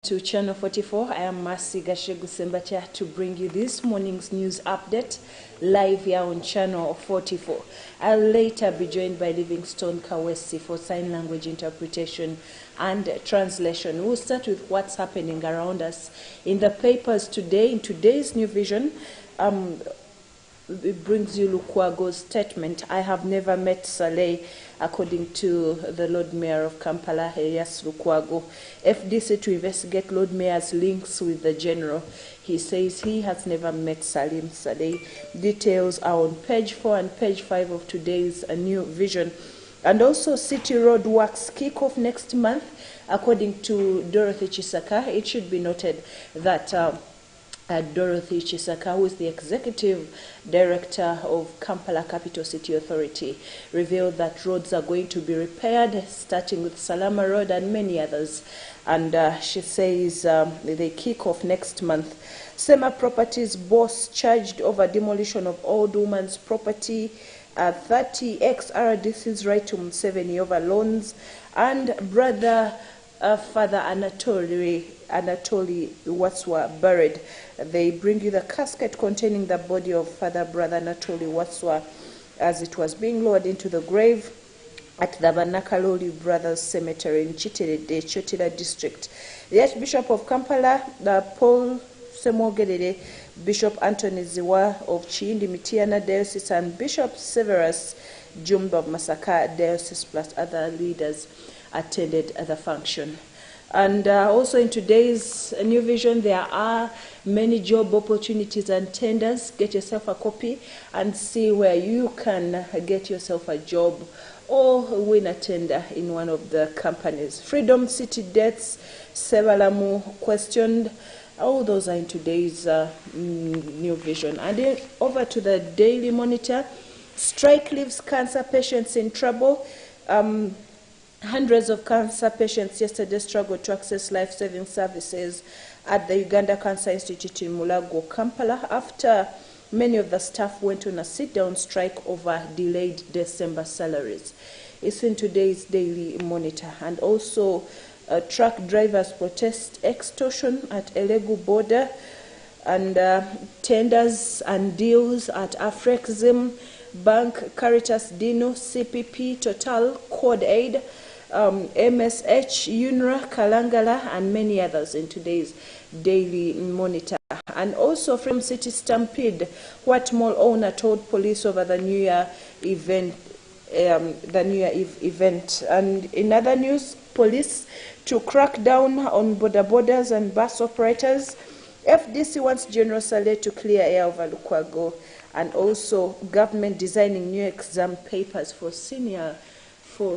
To Channel 44, I am Mercy Gashegu to bring you this morning's news update live here on Channel 44. I'll later be joined by Livingstone Kawesi for sign language interpretation and translation. We'll start with what's happening around us in the papers today. In today's New Vision, it brings you Lukwago's statement, "I have never met Saleh," according to the Lord Mayor of Kampala, Elias Lukwago. FDC to investigate Lord Mayor's links with the General. He says he has never met Salim Saleh. Details are on page 4 and page 5 of today's New Vision. And also, City Road works kick off next month, according to Dorothy Chisaka. It should be noted that Dorothy Chisaka, who is the executive director of Kampala Capital City Authority, revealed that roads are going to be repaired, starting with Salama Road and many others. And she says they kick off next month. Sema Properties boss charged over demolition of old woman's property. 30 ex-RDC's right to Museveni over loans. And brother Father Anatoly Watswa buried. They bring you the casket containing the body of Father Brother Anatoly Watswa as it was being lowered into the grave at the Banakaloli Brothers Cemetery in Chotila district. The Archbishop of Kampala, Paul Semogedede, Bishop Anthony Ziwa of Chindi Mitiana Diocese, and Bishop Severus Jumba of Masaka Diocese, plus other leaders attended the function. And also in today's New Vision, there are many job opportunities and tenders. Get yourself a copy and see where you can get yourself a job or win a tender in one of the companies. Freedom City deaths, Sebalamu questioned. All those are in today's New Vision. And then over to the Daily Monitor. Strike leaves cancer patients in trouble. Hundreds of cancer patients yesterday struggled to access life-saving services at the Uganda Cancer Institute in Mulago, Kampala, after many of the staff went on a sit-down strike over delayed December salaries. It's in today's Daily Monitor. And also, truck drivers protest extortion at Elegu border, and tenders and deals at Afrexim, Bank, Caritas, Dino, CPP, Total, Code Aid, MSH, UNRA, Kalangala, and many others in today's Daily Monitor. And also from City Stampede, what mall owner told police over the New Year event. And in other news, police to crack down on border borders and bus operators. FDC wants General Saleh to clear air over Lukwago. And also government designing new exam papers for senior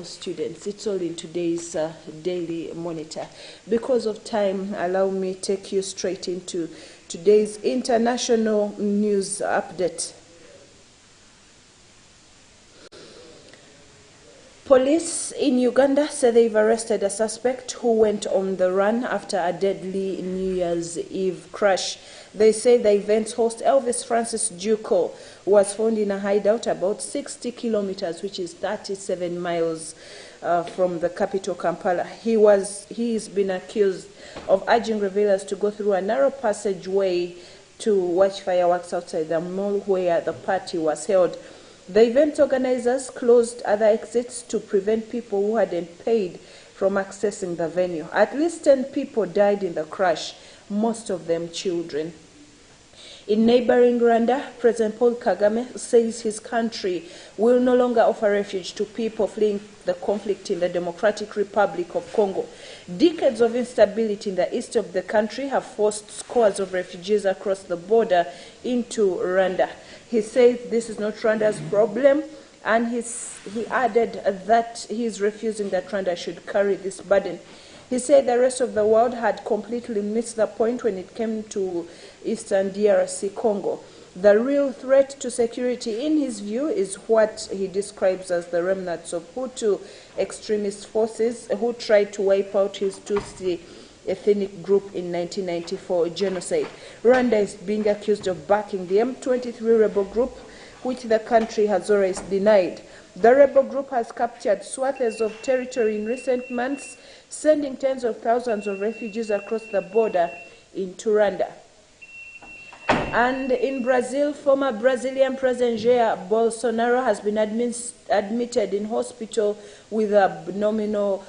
students. It's all in today's Daily Monitor. Because of time, allow me to take you straight into today's international news update. Police in Uganda say they've arrested a suspect who went on the run after a deadly New Year's Eve crash. They say the event's host, Elvis Francis Juko, was found in a hideout about 60 kilometers, which is 37 miles from the capital, Kampala. He's been accused of urging revelers to go through a narrow passageway to watch fireworks outside the mall where the party was held. The event organizers closed other exits to prevent people who hadn't paid from accessing the venue. At least 10 people died in the crash, most of them children. In neighboring Rwanda, President Paul Kagame says his country will no longer offer refuge to people fleeing the conflict in the Democratic Republic of Congo. Decades of instability in the east of the country have forced scores of refugees across the border into Rwanda. He says this is not Rwanda's problem, and he added that he is refusing that Rwanda should carry this burden. He said the rest of the world had completely missed the point when it came to eastern DRC Congo. The real threat to security, in his view, is what he describes as the remnants of Hutu extremist forces who tried to wipe out his Tutsi ethnic group in 1994 genocide. Rwanda is being accused of backing the M23 rebel group which the country has always denied. The rebel group has captured swathes of territory in recent months, sending tens of thousands of refugees across the border into Rwanda. And in Brazil, former Brazilian President Jair Bolsonaro has been admitted in hospital with abdominal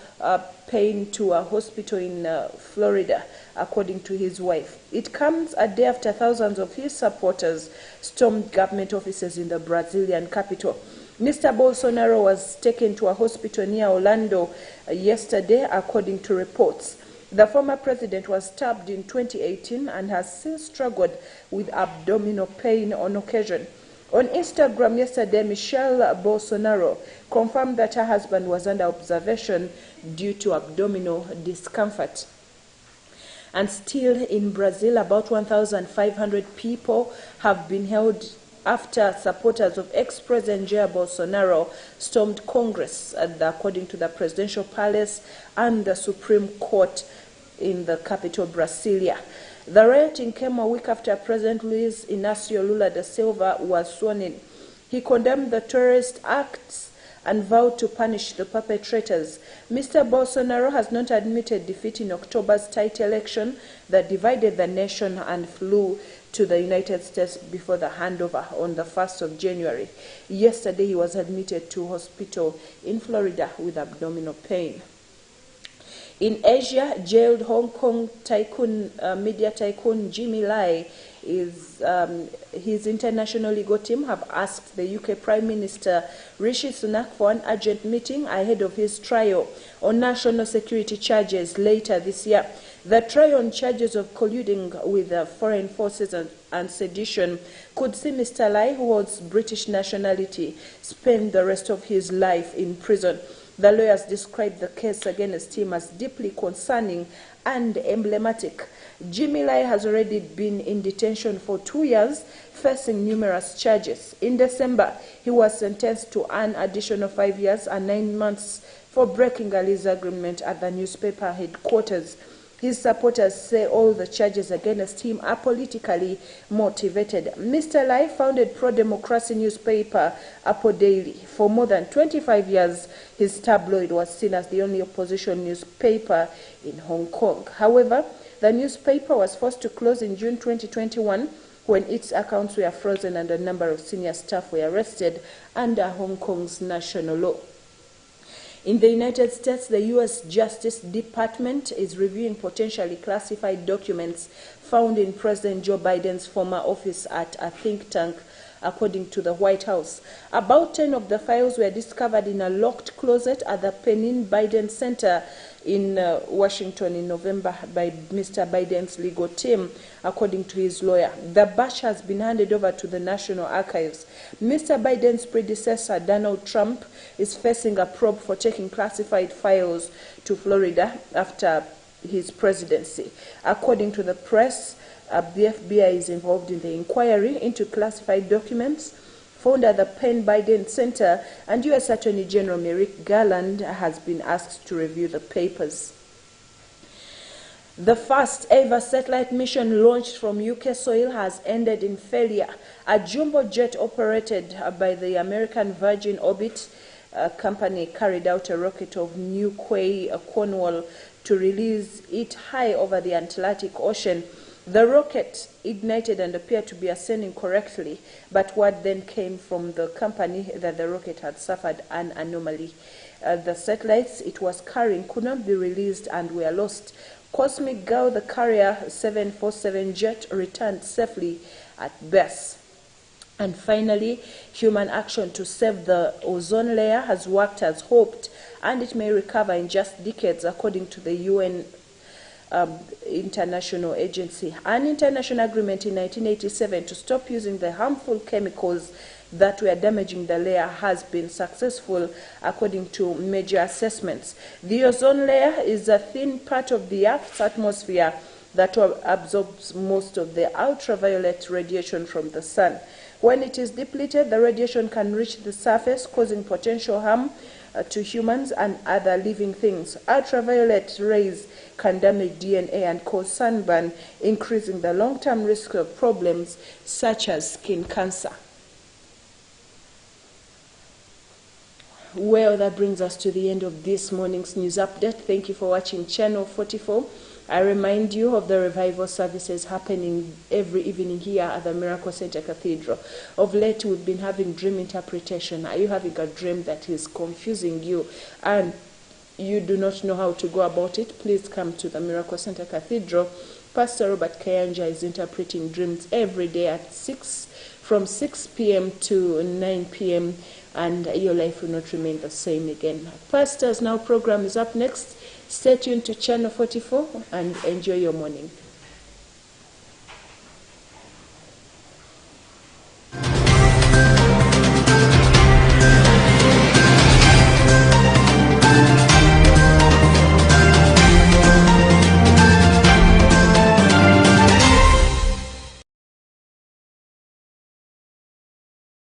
pain to a hospital in Florida, according to his wife. It comes a day after thousands of his supporters stormed government offices in the Brazilian capital. Mr. Bolsonaro was taken to a hospital near Orlando yesterday, according to reports. The former president was stabbed in 2018 and has since struggled with abdominal pain on occasion. On Instagram yesterday, Michelle Bolsonaro confirmed that her husband was under observation due to abdominal discomfort. And still in Brazil, about 1,500 people have been held after supporters of ex-President Jair Bolsonaro stormed Congress, according to the presidential palace and the Supreme Court in the capital, Brasilia. The rioting came a week after President Luiz Inácio Lula da Silva was sworn in. He condemned the terrorist acts and vowed to punish the perpetrators. Mr. Bolsonaro has not admitted defeat in October's tight election that divided the nation and flew to the United States before the handover on the 1st of January. Yesterday, he was admitted to hospital in Florida with abdominal pain. In Asia, jailed Hong Kong media tycoon Jimmy Lai his international legal team have asked the UK Prime Minister Rishi Sunak for an urgent meeting ahead of his trial on national security charges later this year. The trial on charges of colluding with foreign forces and sedition could see Mr. Lai, who holds British nationality, spend the rest of his life in prison. The lawyers described the case against him as deeply concerning and emblematic. Jimmy Lai has already been in detention for 2 years, facing numerous charges. In December, he was sentenced to an additional 5 years and 9 months for breaking a lease agreement at the newspaper headquarters. His supporters say all the charges against him are politically motivated. Mr. Lai founded pro-democracy newspaper Apple Daily. For more than 25 years, his tabloid was seen as the only opposition newspaper in Hong Kong. However, the newspaper was forced to close in June 2021 when its accounts were frozen and a number of senior staff were arrested under Hong Kong's national law. In the United States, the U.S. Justice Department is reviewing potentially classified documents found in President Joe Biden's former office at a think tank, according to the White House. About 10 of the files were discovered in a locked closet at the Penn Biden Center in Washington in November by Mr. Biden's legal team, according to his lawyer. The batch has been handed over to the National Archives. Mr. Biden's predecessor, Donald Trump, is facing a probe for taking classified files to Florida after his presidency. According to the press, the FBI is involved in the inquiry into classified documents found at the Penn Biden Center, and U.S. Attorney General Merrick Garland has been asked to review the papers. The first ever satellite mission launched from UK soil has ended in failure. A jumbo jet operated by the American Virgin Orbit company carried out a rocket of New Quay, Cornwall, to release it high over the Atlantic Ocean. The rocket ignited and appeared to be ascending correctly, but word then came from the company that the rocket had suffered an anomaly. The satellites it was carrying could not be released and were lost. Cosmic Girl, the Carrier 747 jet, returned safely at base. And finally, human action to save the ozone layer has worked as hoped, and it may recover in just decades, according to the UN international agency. An international agreement in 1987 to stop using the harmful chemicals that were damaging the layer has been successful, according to major assessments. The ozone layer is a thin part of the Earth's atmosphere that absorbs most of the ultraviolet radiation from the sun. When it is depleted, the radiation can reach the surface, causing potential harm to humans and other living things. Ultraviolet rays can damage DNA and cause sunburn, increasing the long-term risk of problems such as skin cancer. Well, that brings us to the end of this morning's news update. Thank you for watching Channel 44. I remind you of the revival services happening every evening here at the Miracle Center Cathedral. Of late, we've been having dream interpretation. Are you having a dream that is confusing you and you do not know how to go about it? Please come to the Miracle Center Cathedral. Pastor Robert Kayanja is interpreting dreams every day at from 6 p.m. to 9 p.m. and your life will not remain the same again. Pastors Now program is up next. Stay tuned to Channel 44 and enjoy your morning.